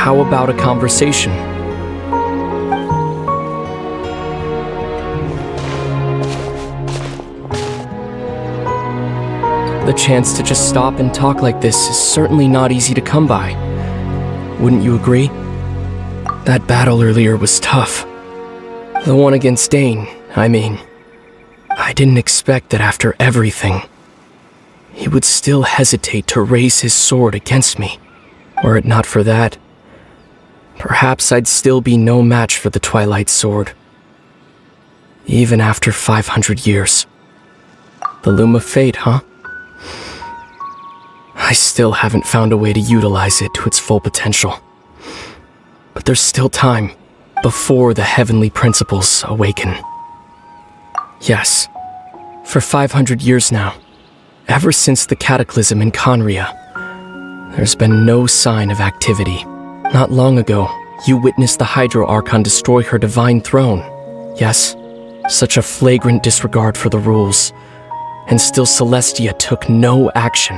how about a conversation? The chance to just stop and talk like this is certainly not easy to come by. Wouldn't you agree? That battle earlier was tough. The one against Dane, I mean. I didn't expect that after everything, he would still hesitate to raise his sword against me. Were it not for that, perhaps I'd still be no match for the Twilight Sword. Even after 500 years. The Loom of Fate, huh? I still haven't found a way to utilize it to its full potential. But there's still time before the heavenly principles awaken. Yes, for 500 years now, ever since the cataclysm in 𝐸𝐴, there's been no sign of activity. Not long ago, you witnessed the Hydro Archon destroy her divine throne. Yes, such a flagrant disregard for the rules, and still 𝐓𝐴 took no action.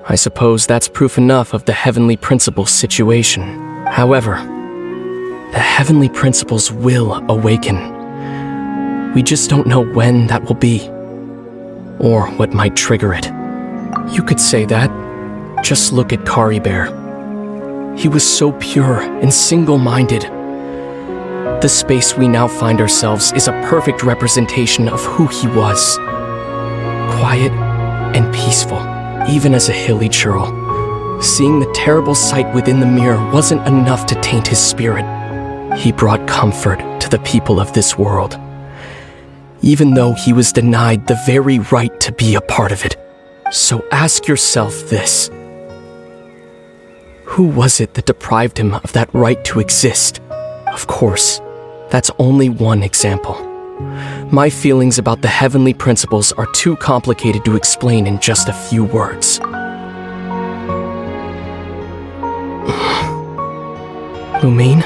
I suppose that's proof enough of the heavenly principles situation. However, the heavenly principles will awaken. We just don't know when that will be, or what might trigger it. You could say that. Just look at 𝐸𝐴. He was so pure and single-minded. The space we now find ourselves is a perfect representation of who he was. Quiet and peaceful. Even as a 𝐤𝐴, seeing the terrible sight within the mirror wasn't enough to taint his spirit. He brought comfort to the people of this world, even though he was denied the very right to be a part of it. So ask yourself this. Who was it that deprived him of that right to exist? Of course, that's only one example. My feelings about the heavenly principles are too complicated to explain in just a few words. Lumine?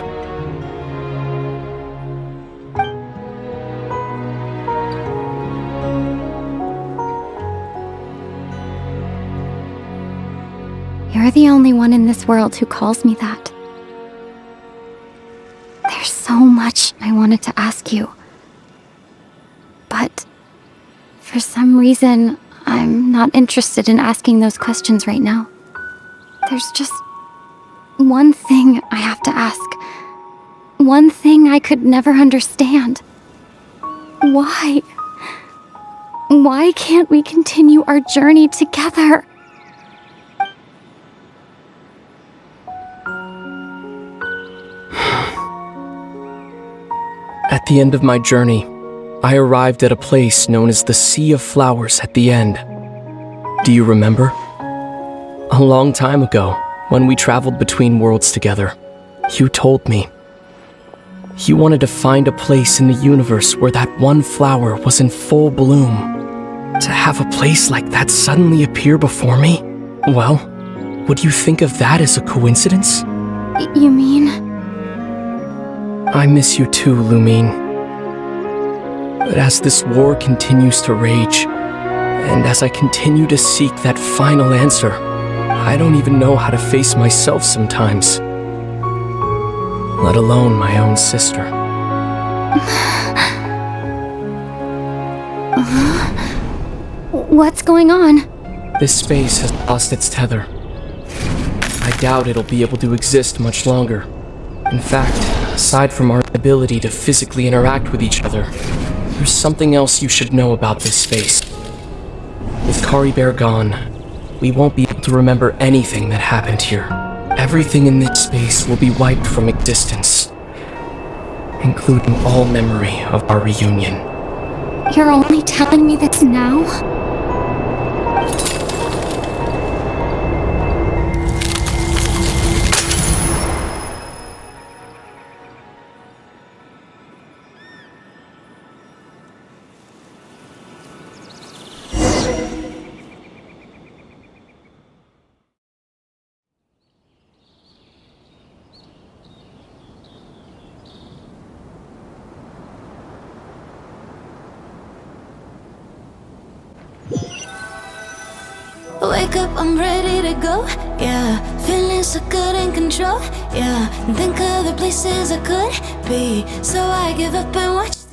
You're the only one in this world who calls me that. There's so much I wanted to ask you. But for some reason, I'm not interested in asking those questions right now. There's just one thing I have to ask. One thing I could never understand. Why? Why can't we continue our journey together? At the end of my journey, I arrived at a place known as the Sea of Flowers at the end. Do you remember? A long time ago, when we traveled between worlds together, you told me. You wanted to find a place in the universe where that one flower was in full bloom. To have a place like that suddenly appear before me? Well, would you think of that as a coincidence? You mean? I miss you too, Lumine. But as this war continues to rage, and as I continue to seek that final answer, I don't even know how to face myself sometimes. Let alone my own sister. What's going on? This space has lost its tether. I doubt it'll be able to exist much longer. In fact, aside from our ability to physically interact with each other, there's something else you should know about this space. With 𝐸𝐴 gone, we won't be able to remember anything that happened here. Everything in this space will be wiped from existence, including all memory of our reunion. You're only telling me this now? Wake up, I'm ready to go. Yeah, feeling so good in control, yeah. And think of the places I could be, so I give up and watch